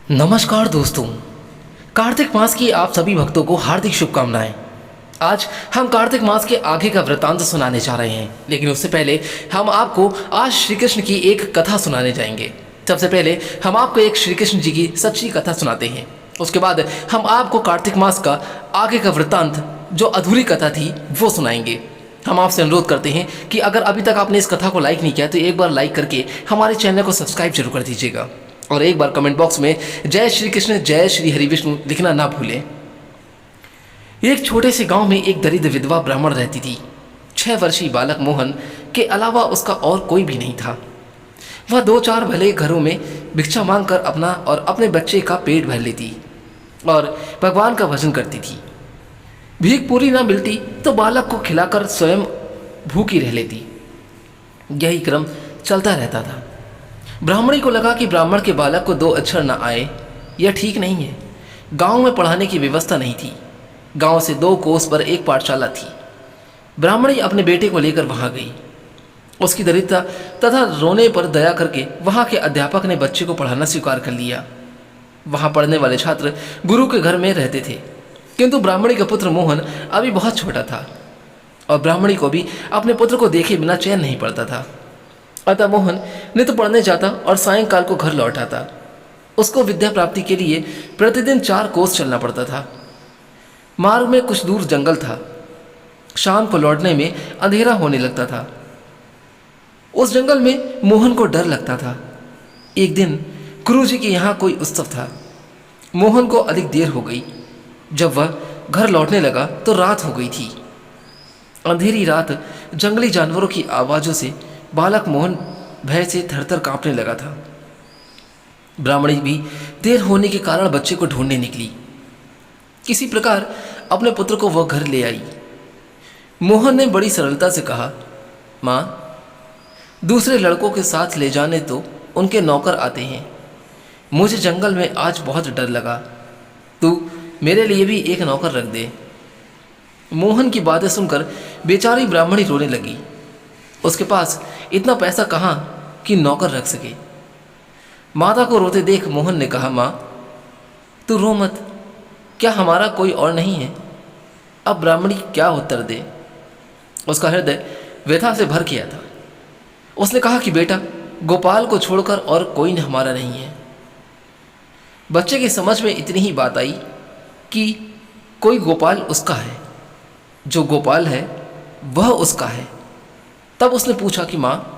नमस्कार दोस्तों। कार्तिक मास की आप सभी भक्तों को हार्दिक शुभकामनाएं। आज हम कार्तिक मास के आगे का वृत्तांत सुनाने जा रहे हैं, लेकिन उससे पहले हम आपको आज श्री कृष्ण की एक कथा सुनाने जाएंगे। सबसे पहले हम आपको एक श्री कृष्ण जी की सच्ची कथा सुनाते हैं। उसके बाद हम आपको कार्तिक मास का आगे का वृत्तांत, जो अधूरी कथा थी, वो सुनाएंगे। हम आपसे अनुरोध करते हैं कि अगर अभी तक आपने इस कथा को लाइक नहीं किया तो एक बार लाइक करके हमारे चैनल को सब्सक्राइब जरूर कर दीजिएगा और एक बार कमेंट बॉक्स में जय श्री कृष्ण जय श्री हरि विष्णु लिखना ना भूलें। एक छोटे से गांव में एक दरिद्र विधवा ब्राह्मण रहती थी। 6 वर्षीय बालक मोहन के अलावा उसका और कोई भी नहीं था। वह 2-4 भले घरों में भिक्षा मांगकर अपना और अपने बच्चे का पेट भर लेती और भगवान का भजन करती थी। भीख पूरी ना मिलती तो बालक को खिलाकर स्वयं भूखी रह लेती। यही क्रम चलता रहता था। ब्राह्मणी को लगा कि ब्राह्मण के बालक को 2 अक्षर न आए, यह ठीक नहीं है। गांव में पढ़ाने की व्यवस्था नहीं थी। गांव से 2 कोस पर एक पाठशाला थी। ब्राह्मणी अपने बेटे को लेकर वहां गई। उसकी दरिद्रता तथा रोने पर दया करके वहां के अध्यापक ने बच्चे को पढ़ाना स्वीकार कर लिया। वहां पढ़ने वाले छात्र गुरु के घर में रहते थे, किंतु ब्राह्मणी का पुत्र मोहन अभी बहुत छोटा था और ब्राह्मणी को भी अपने पुत्र को देखे बिना चैन नहीं पड़ता था। अतः मोहन नित्य पढ़ने जाता और सायंकाल को घर लौट आता। उसको विद्या प्राप्ति के लिए प्रतिदिन 4 कोस चलना पड़ता था। मार्ग में कुछ दूर जंगल था। शाम को लौटने में अंधेरा होने लगता था। उस जंगल में मोहन को डर लगता था। एक दिन गुरु जी के यहाँ कोई उत्सव था। मोहन को अधिक देर हो गई। जब वह घर लौटने लगा तो रात हो गई थी। अंधेरी रात जंगली जानवरों की आवाज़ों से बालक मोहन भय से थरथर कांपने लगा था। ब्राह्मणी भी देर होने के कारण बच्चे को ढूंढने निकली। किसी प्रकार अपने पुत्र को वह घर ले आई। मोहन ने बड़ी सरलता से कहा, माँ, दूसरे लड़कों के साथ ले जाने तो उनके नौकर आते हैं। मुझे जंगल में आज बहुत डर लगा। तू मेरे लिए भी एक नौकर रख दे। मोहन की बातें सुनकर बेचारी ब्राह्मणी रोने लगी। उसके पास इतना पैसा कहाँ कि नौकर रख सके। माता को रोते देख मोहन ने कहा, माँ, तू रो मत। क्या हमारा कोई और नहीं है? अब ब्राह्मणी क्या उत्तर दे। उसका हृदय व्यथा से भर गया था। उसने कहा कि बेटा, गोपाल को छोड़कर और कोई हमारा नहीं है। बच्चे की समझ में इतनी ही बात आई कि कोई गोपाल उसका है, जो गोपाल है वह उसका है। तब उसने पूछा कि माँ,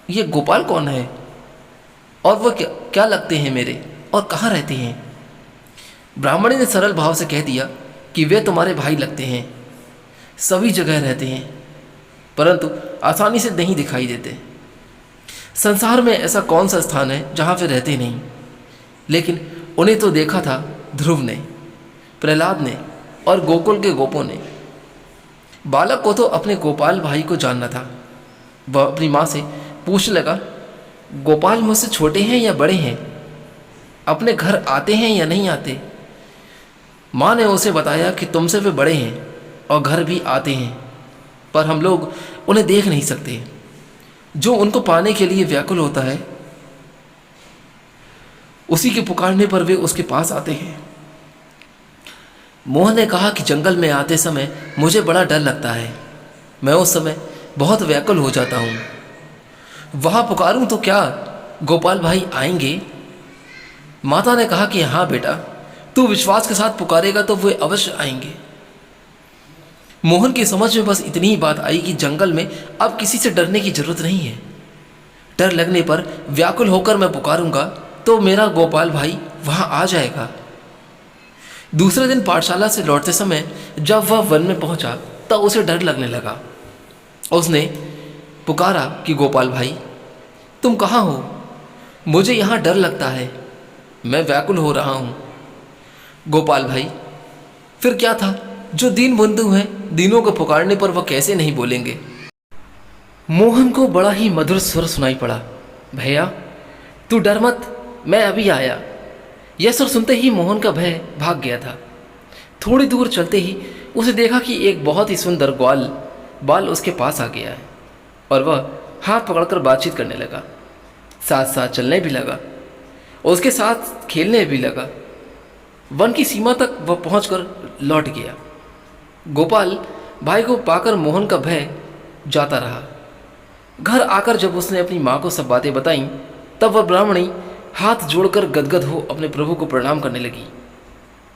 ये गोपाल कौन है और वह क्या लगते हैं मेरे और कहाँ रहते हैं? ब्राह्मणी ने सरल भाव से कह दिया कि वे तुम्हारे भाई लगते हैं, सभी जगह रहते हैं, परंतु आसानी से नहीं दिखाई देते। संसार में ऐसा कौन सा स्थान है जहाँ वे रहते नहीं? लेकिन उन्हें तो देखा था ध्रुव ने, प्रहलाद ने और गोकुल के गोपों ने। बालक को तो अपने गोपाल भाई को जानना था। वह अपनी माँ से पूछने लगा, गोपाल मुझसे छोटे हैं या बड़े हैं? अपने घर आते हैं या नहीं आते? माँ ने उसे बताया कि तुमसे वे बड़े हैं और घर भी आते हैं, पर हम लोग उन्हें देख नहीं सकते। जो उनको पाने के लिए व्याकुल होता है, उसी के पुकारने पर वे उसके पास आते हैं। मोहन ने कहा कि जंगल में आते समय मुझे बड़ा डर लगता है। मैं उस समय बहुत व्याकुल हो जाता हूँ। वहाँ पुकारूं तो क्या गोपाल भाई आएंगे? माता ने कहा कि हाँ बेटा, तू विश्वास के साथ पुकारेगा तो वे अवश्य आएंगे। मोहन की समझ में बस इतनी ही बात आई कि जंगल में अब किसी से डरने की जरूरत नहीं है। डर लगने पर व्याकुल होकर मैं पुकारूंगा तो मेरा गोपाल भाई वहाँ आ जाएगा। दूसरे दिन पाठशाला से लौटते समय जब वह वन में पहुंचा तब उसे डर लगने लगा। उसने पुकारा कि गोपाल भाई, तुम कहाँ हो? मुझे यहाँ डर लगता है, मैं व्याकुल हो रहा हूँ। गोपाल भाई, फिर क्या था? जो दीन बंधु हैं, दीनों को पुकारने पर वह कैसे नहीं बोलेंगे? मोहन को बड़ा ही मधुर स्वर सुनाई पड़ा, भैया तू डर मत, मैं अभी आया। यह स्वर सुनते ही मोहन का भय भाग गया था। थोड़ी दूर चलते ही उसे देखा कि एक बहुत ही सुंदर ग्वाल बाल उसके पास आ गया है और वह हाथ पकड़कर बातचीत करने लगा, साथ साथ चलने भी लगा। उसके साथ खेलने भी लगा। वन की सीमा तक वह पहुंचकर लौट गया। गोपाल भाई को पाकर मोहन का भय जाता रहा। घर आकर जब उसने अपनी माँ को सब बातें बताईं, तब वह ब्राह्मणी हाथ जोड़कर गदगद हो अपने प्रभु को प्रणाम करने लगी।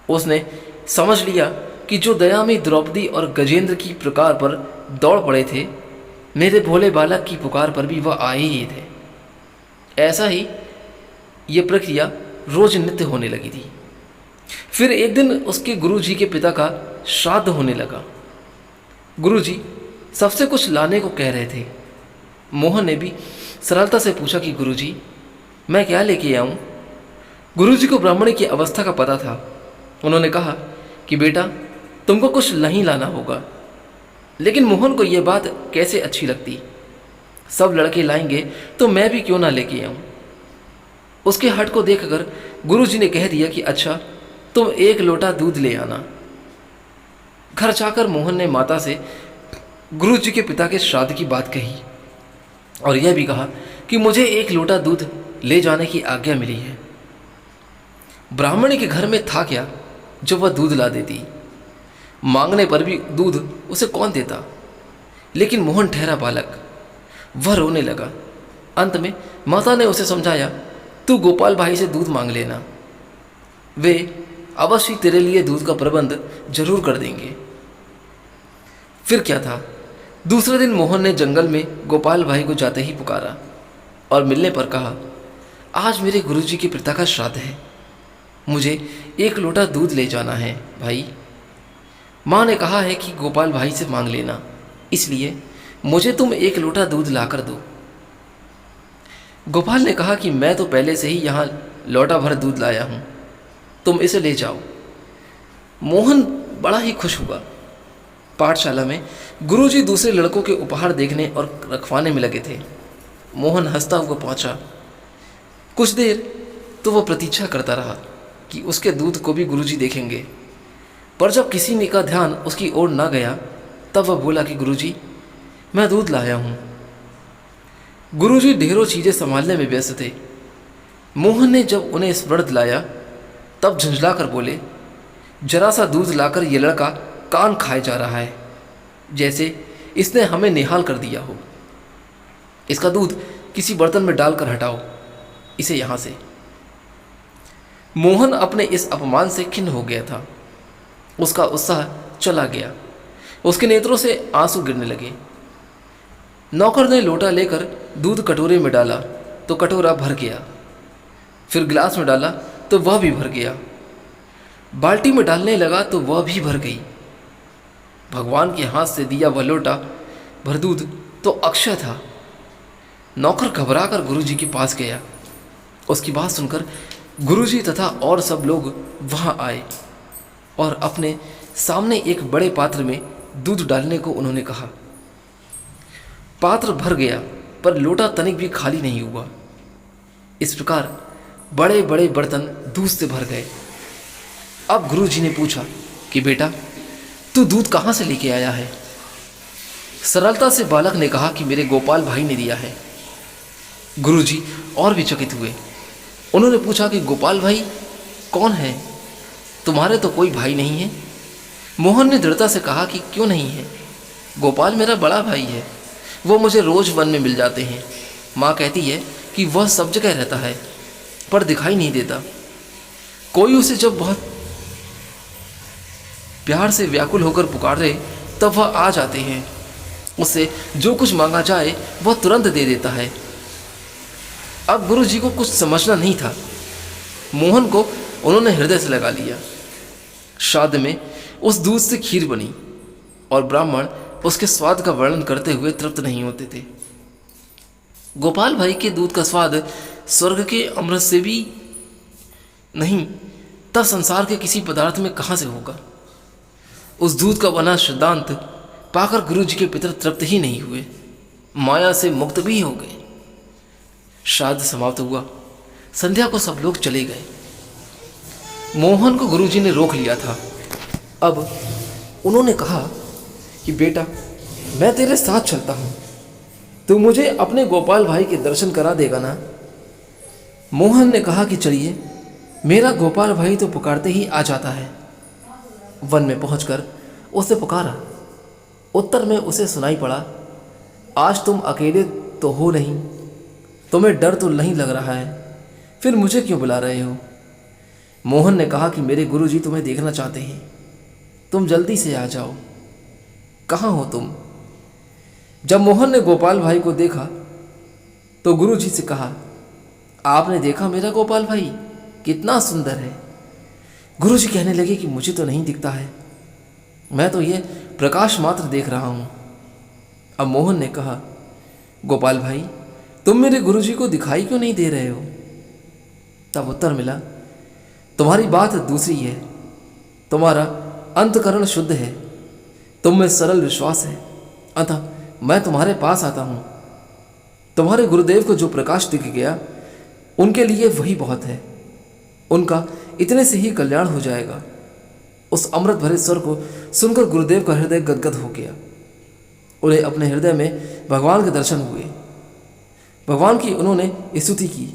उसने समझ लिया कि जो दया में द्रौपदी और गजेंद्र की पुकार पर दौड़ पड़े थे, मेरे भोले बालक की पुकार पर भी वह आए ही थे। ऐसा ही ये प्रक्रिया रोज नित्य होने लगी थी। फिर एक दिन उसके गुरुजी के पिता का श्राद्ध होने लगा। गुरुजी सबसे कुछ लाने को कह रहे थे। मोहन ने भी सरलता से पूछा कि गुरुजी, मैं क्या लेके आऊं? गुरुजी को ब्राह्मणी की अवस्था का पता था। उन्होंने कहा कि बेटा, तुमको कुछ नहीं लाना होगा। लेकिन मोहन को यह बात कैसे अच्छी लगती। सब लड़के लाएंगे तो मैं भी क्यों ना लेके आऊं। उसके हट को देखकर गुरुजी ने कह दिया कि अच्छा, तुम 1 लोटा दूध ले आना। घर जाकर मोहन ने माता से गुरुजी के पिता के श्राद्ध की बात कही और यह भी कहा कि मुझे 1 लोटा दूध ले जाने की आज्ञा मिली है। ब्राह्मणी के घर में था क्या जो वह दूध ला देती। मांगने पर भी दूध उसे कौन देता। लेकिन मोहन ठहरा बालक। वह रोने लगा। अंत में माता ने उसे समझाया, तू गोपाल भाई से दूध मांग लेना, वे अवश्य तेरे लिए दूध का प्रबंध जरूर कर देंगे। फिर क्या था, दूसरे दिन मोहन ने जंगल में गोपाल भाई को जाते ही पुकारा और मिलने पर कहा, आज मेरे गुरुजी के पिता का श्राद्ध है, मुझे 1 लोटा दूध ले जाना है भाई। माँ ने कहा है कि गोपाल भाई से मांग लेना, इसलिए मुझे तुम 1 लोटा दूध लाकर दो। गोपाल ने कहा कि मैं तो पहले से ही यहाँ लोटा भर दूध लाया हूँ, तुम इसे ले जाओ। मोहन बड़ा ही खुश हुआ। पाठशाला में गुरुजी दूसरे लड़कों के उपहार देखने और रखवाने में लगे थे। मोहन हंसता हुआ पहुंचा। कुछ देर तो वह प्रतीक्षा करता रहा कि उसके दूध को भी गुरुजी देखेंगे, पर जब किसी ने का ध्यान उसकी ओर ना गया, तब वह बोला कि गुरुजी, मैं दूध लाया हूँ। गुरुजी ढेरों चीज़ें संभालने में व्यस्त थे। मोहन ने जब उन्हें स्मरण दिलाया, तब झंझलाकर बोले, जरा सा दूध लाकर ये लड़का कान खाए जा रहा है, जैसे इसने हमें निहाल कर दिया हो। इसका दूध किसी बर्तन में डालकर हटाओ इसे यहाँ से। मोहन अपने इस अपमान से खिन्न हो गया था। उसका उत्साह चला गया। उसके नेत्रों से आंसू गिरने लगे। नौकर ने लोटा लेकर दूध कटोरे में डाला तो कटोरा भर गया। फिर गिलास में डाला तो वह भी भर गया। बाल्टी में डालने लगा तो वह भी भर गई। भगवान के हाथ से दिया वह लोटा भर दूध तो अक्षय था। नौकर घबराकर गुरुजी के पास गया। उसकी बात सुनकर गुरुजी तथा और सब लोग वहां आए और अपने सामने एक बड़े पात्र में दूध डालने को उन्होंने कहा। पात्र भर गया, पर लोटा तनिक भी खाली नहीं हुआ। इस प्रकार बड़े बड़े बर्तन दूध से भर गए। अब गुरुजी ने पूछा कि बेटा, तू दूध कहाँ से लेके आया है? सरलता से बालक ने कहा कि मेरे गोपाल भाई ने दिया है। गुरुजी और भी चकित हुए। उन्होंने पूछा कि गोपाल भाई कौन है? तुम्हारे तो कोई भाई नहीं है। मोहन ने दृढ़ता से कहा कि क्यों नहीं है, गोपाल मेरा बड़ा भाई है, वो मुझे रोज वन में मिल जाते हैं। माँ कहती है कि वह सब जगह रहता है, पर दिखाई नहीं देता। कोई उसे जब बहुत प्यार से व्याकुल होकर पुकारे तब वह आ जाते हैं। उससे जो कुछ मांगा जाए वह तुरंत दे देता है। अब गुरु जी को कुछ समझना नहीं था। मोहन को उन्होंने हृदय से लगा लिया। श्राद्ध में उस दूध से खीर बनी और ब्राह्मण उसके स्वाद का वर्णन करते हुए तृप्त नहीं होते थे। गोपाल भाई के दूध का स्वाद स्वर्ग के अमृत से भी नहीं, तब संसार के किसी पदार्थ में कहाँ से होगा। उस दूध का बना सिद्धांत पाकर गुरु जी के पितर तृप्त ही नहीं हुए, माया से मुक्त भी हो गए। श्राद्ध समाप्त हुआ। संध्या को सब लोग चले गए। मोहन को गुरुजी ने रोक लिया था। अब उन्होंने कहा कि बेटा, मैं तेरे साथ चलता हूँ, तू मुझे अपने गोपाल भाई के दर्शन करा देगा ना? मोहन ने कहा कि चलिए, मेरा गोपाल भाई तो पुकारते ही आ जाता है। वन में पहुंचकर उसे पुकारा। उत्तर में उसे सुनाई पड़ा, आज तुम अकेले तो हो नहीं, तुम्हें डर तो नहीं लग रहा है, फिर मुझे क्यों बुला रहे हो? मोहन ने कहा कि मेरे गुरुजी तुम्हें देखना चाहते हैं, तुम जल्दी से आ जाओ। कहाँ हो तुम? जब मोहन ने गोपाल भाई को देखा तो गुरुजी से कहा, आपने देखा मेरा गोपाल भाई कितना सुंदर है? गुरुजी कहने लगे कि मुझे तो नहीं दिखता है, मैं तो ये प्रकाश मात्र देख रहा हूँ। अब मोहन ने कहा, गोपाल भाई तुम मेरे गुरुजी को दिखाई क्यों नहीं दे रहे हो? तब उत्तर मिला, तुम्हारी बात दूसरी है, तुम्हारा अंतकरण शुद्ध है, तुम में सरल विश्वास है, अतः मैं तुम्हारे पास आता हूँ। तुम्हारे गुरुदेव को जो प्रकाश दिख गया उनके लिए वही बहुत है, उनका इतने से ही कल्याण हो जाएगा। उस अमृत भरे स्वर को सुनकर गुरुदेव का हृदय गदगद हो गया। उन्हें अपने हृदय में भगवान के दर्शन हुए। भगवान की उन्होंने स्तुति की।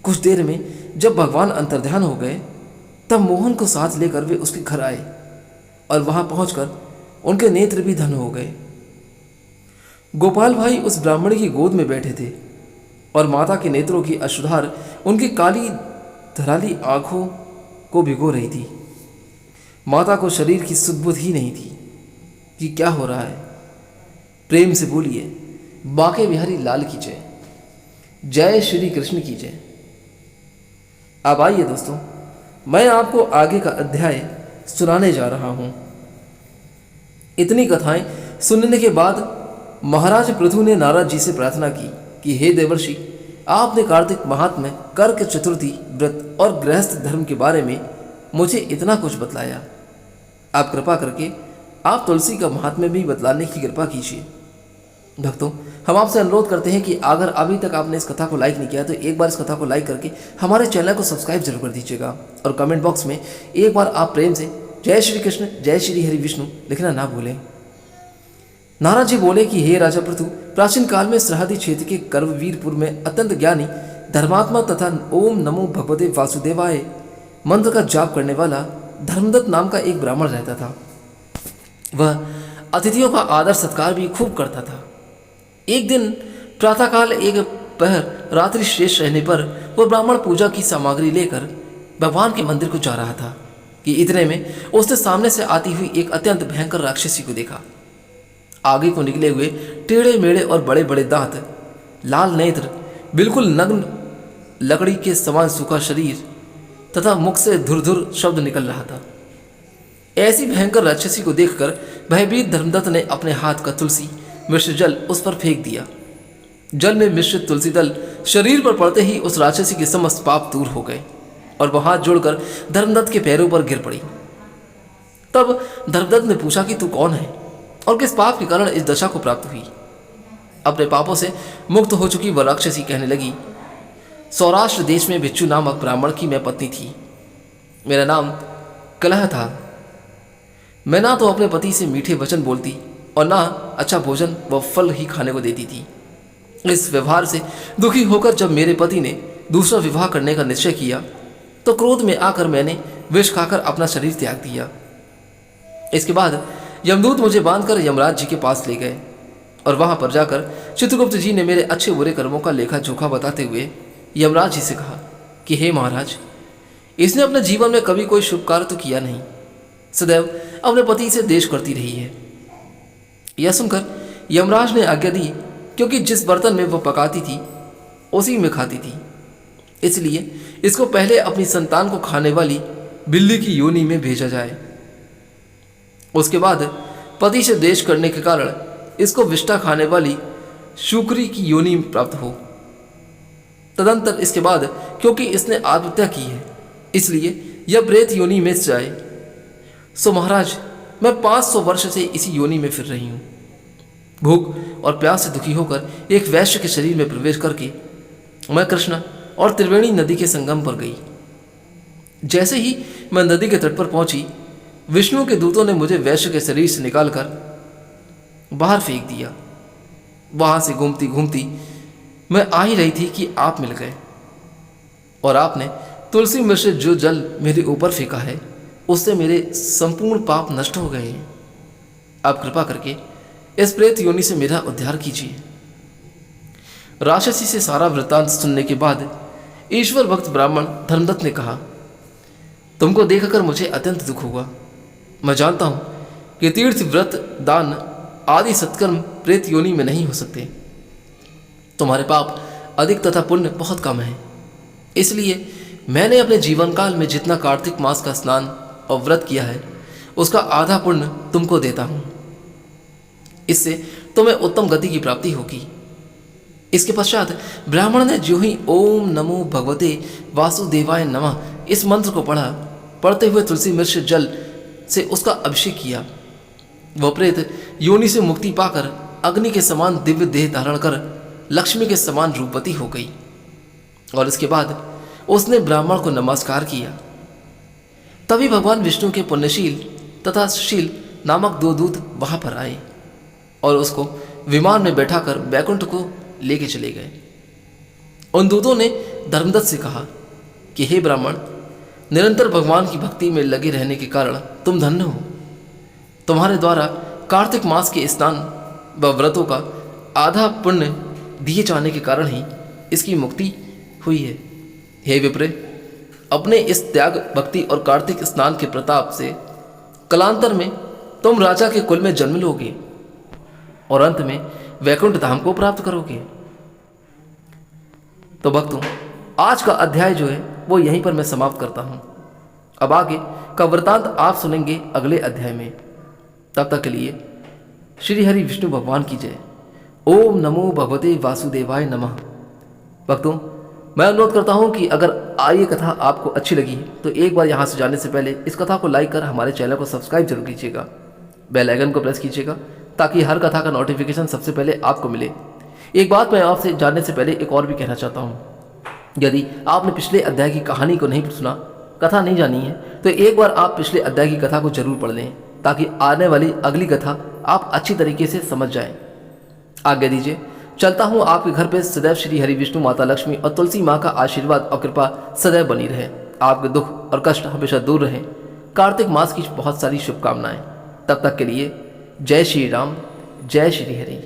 कुछ देर में जब भगवान अंतर्ध्यान हो गए तब मोहन को साथ लेकर वे उसके घर आए और वहां पहुंचकर उनके नेत्र भी धन हो गए। गोपाल भाई उस ब्राह्मणी की गोद में बैठे थे और माता के नेत्रों की अश्रुधार उनकी काली धराली आंखों को भिगो रही थी। माता को शरीर की सुध-बुध ही नहीं थी कि क्या हो रहा है। प्रेम से बोलिए, बांके बिहारी लाल की जय, जय श्री कृष्ण की जय। अब आइए दोस्तों, मैं आपको आगे का अध्याय सुनाने जा रहा हूं। इतनी कथाएं सुनने के बाद महाराज पृथु ने नारद जी से प्रार्थना की कि हे देवर्षि, आपने कार्तिक महात्म्य, कर्क चतुर्थी व्रत और गृहस्थ धर्म के बारे में मुझे इतना कुछ बतलाया। आप कृपा करके आप तुलसी का महात्म्य भी बतलाने की कृपा कीजिए। भक्तों, हम आपसे अनुरोध करते हैं कि अगर अभी तक आपने इस कथा को लाइक नहीं किया तो एक बार इस कथा को लाइक करके हमारे चैनल को सब्सक्राइब जरूर कर दीजिएगा और कमेंट बॉक्स में एक बार आप प्रेम से जय श्री कृष्ण, जय श्री हरि विष्णु लिखना ना भूलें। नारद जी बोले कि हे राजा पृथु, प्राचीन काल में सरहदी क्षेत्र के कर्मवीरपुर में अत्यंत ज्ञानी, धर्मात्मा तथा ओम नमो भगवते वासुदेवाय मंत्र का जाप करने वाला धर्मदत्त नाम का एक ब्राह्मण रहता था। वह अतिथियों का आदर सत्कार भी खूब करता था। एक दिन प्रातःकाल एक पहर रात्रि शेष रहने पर वह ब्राह्मण पूजा की सामग्री लेकर भगवान के मंदिर को जा रहा था कि इतने में उसने सामने से आती हुई एक अत्यंत भयंकर राक्षसी को देखा। आगे को निकले हुए टेढ़े मेढ़े और बड़े बड़े दांत, लाल नेत्र, बिल्कुल नग्न लकड़ी के समान सूखा शरीर तथा मुख से धुरधुर शब्द निकल रहा था। ऐसी भयंकर राक्षसी को देखकर भयभीत धर्मदत्त ने अपने हाथ का तुलसी मिश्र जल उस पर फेंक दिया। जल में मिश्रित तुलसी दल शरीर पर पड़ते ही उस राक्षसी के समस्त पाप दूर हो गए और वह हाथ जोड़कर धर्मदत्त के पैरों पर गिर पड़ी। तब धर्मदत्त ने पूछा कि तू कौन है और किस पाप के कारण इस दशा को प्राप्त हुई? अपने पापों से मुक्त हो चुकी वह राक्षसी कहने लगी, सौराष्ट्र देश में बिच्छू नामक ब्राह्मण की मैं पत्नी थी। मेरा नाम कलह था। मैं ना तो अपने पति से मीठे वचन बोलती और ना अच्छा भोजन व फल ही खाने को देती थी। इस व्यवहार से दुखी होकर जब मेरे पति ने दूसरा विवाह करने का निश्चय किया तो क्रोध में आकर मैंने विष खाकर अपना शरीर त्याग दिया। इसके बाद यमदूत मुझे बांधकर यमराज जी के पास ले गए और वहां पर जाकर चित्रगुप्त जी ने मेरे अच्छे बुरे कर्मों का लेखा जोखा बताते हुए यमराज जी से कहा कि हे महाराज, इसने अपने जीवन में कभी कोई शुभ कार्य तो किया नहीं, सदैव अपने पति से द्वेष करती रही है। यह सुनकर यमराज ने आज्ञा दी, क्योंकि जिस बर्तन में वह पकाती थी उसी में खाती थी, इसलिए इसको पहले अपनी संतान को खाने वाली बिल्ली की योनि में भेजा जाए। उसके बाद पति से द्वेष करने के कारण इसको विष्ठा खाने वाली शुक्री की योनि प्राप्त हो। तदंतर इसके बाद क्योंकि इसने आत्महत्या की है इसलिए यह प्रेत योनि में जाए। सो महाराज, मैं 500 वर्ष से इसी योनि में फिर रही हूँ। भूख और प्यास से दुखी होकर एक वैश्य के शरीर में प्रवेश करके मैं कृष्णा और त्रिवेणी नदी के संगम पर गई। जैसे ही मैं नदी के तट पर पहुंची, विष्णु के दूतों ने मुझे वैश्य के शरीर से निकालकर बाहर फेंक दिया। वहां से घूमती घूमती मैं आ ही रही थी कि आप मिल गए। और आपने तुलसी में से जो जल मेरे ऊपर फेंका है उससे मेरे संपूर्ण पाप नष्ट हो गए हैं। आप कृपा करके इस प्रेत योनि से मेरा उद्धार कीजिए। राक्षसी से सारा वृत्तांत सुनने के बाद ईश्वर भक्त ब्राह्मण धर्मदत्त ने कहा, तुमको देखकर मुझे अत्यंत दुख हुआ। मैं जानता हूं कि तीर्थ, व्रत, दान आदि सत्कर्म प्रेत योनि में नहीं हो सकते। तुम्हारे पाप अधिक तथा पुण्य बहुत कम है। इसलिए मैंने अपने जीवन काल में जितना कार्तिक मास का स्नान और व्रत किया है उसका आधा पुण्य तुमको देता हूं। इससे तुम्हें उत्तम गति की प्राप्ति होगी। इसके पश्चात ब्राह्मण ने जो ही ओम नमो भगवते वासुदेवाय नमः इस मंत्र को पढ़ा, पढ़ते हुए तुलसी मिर्च जल से उसका अभिषेक किया। वह प्रेत योनि से मुक्ति पाकर अग्नि के समान दिव्य देह धारण कर लक्ष्मी के समान रूपवती हो गई। और इसके बाद उसने ब्राह्मण को नमस्कार किया। तभी भगवान विष्णु के पुण्यशील तथा सुशील नामक दो दूत वहां पर आए और उसको विमान में बैठाकर बैकुंठ को लेके चले गए। उन दूतों ने धर्मदत्त से कहा कि हे ब्राह्मण, निरंतर भगवान की भक्ति में लगे रहने के कारण तुम धन्य हो। तुम्हारे द्वारा कार्तिक मास के स्नान व व्रतों का आधा पुण्य दिए जाने के कारण ही इसकी मुक्ति हुई है। हे विप्रे, अपने इस त्याग, भक्ति और कार्तिक स्नान के प्रताप से कलांतर में तुम राजा के कुल में जन्म लोगे और अंत में वैकुंठ धाम को प्राप्त करोगे। तो भक्तों, आज का अध्याय जो है वो यहीं पर मैं समाप्त करता हूं। अब आगे का वृतांत आप सुनेंगे अगले अध्याय में। तब तक के लिए श्री हरि विष्णु भगवान की जय। ओम नमो भगवते वासुदेवाय नमः। भक्तों, मैं अनुरोध करता हूं कि अगर ये कथा आपको अच्छी लगी तो एक बार यहां से जाने से पहले इस कथा को लाइक कर हमारे चैनल को सब्सक्राइब जरूर कीजिएगा। बेल आइकन को प्रेस कीजिएगा ताकि हर कथा का नोटिफिकेशन सबसे पहले आपको मिले। एक बात मैं आपसे जानने से पहले एक और भी कहना चाहता हूँ, यदि आपने पिछले अध्याय की कहानी को नहीं सुना, कथा नहीं जानी है, तो एक बार आप पिछले अध्याय की कथा को जरूर पढ़ लें ताकि आने वाली अगली कथा आप अच्छी तरीके से समझ जाएं। आज्ञा दीजिए, चलता हूँ आपके घर पे। सदैव श्री हरि विष्णु, माता लक्ष्मी और तुलसी माँ का आशीर्वाद और कृपा सदैव बनी रहे। आपके दुख और कष्ट हमेशा दूर रहे। कार्तिक मास की बहुत सारी शुभकामनाएं। तब तक के लिए जय श्री राम, जय श्री हरि।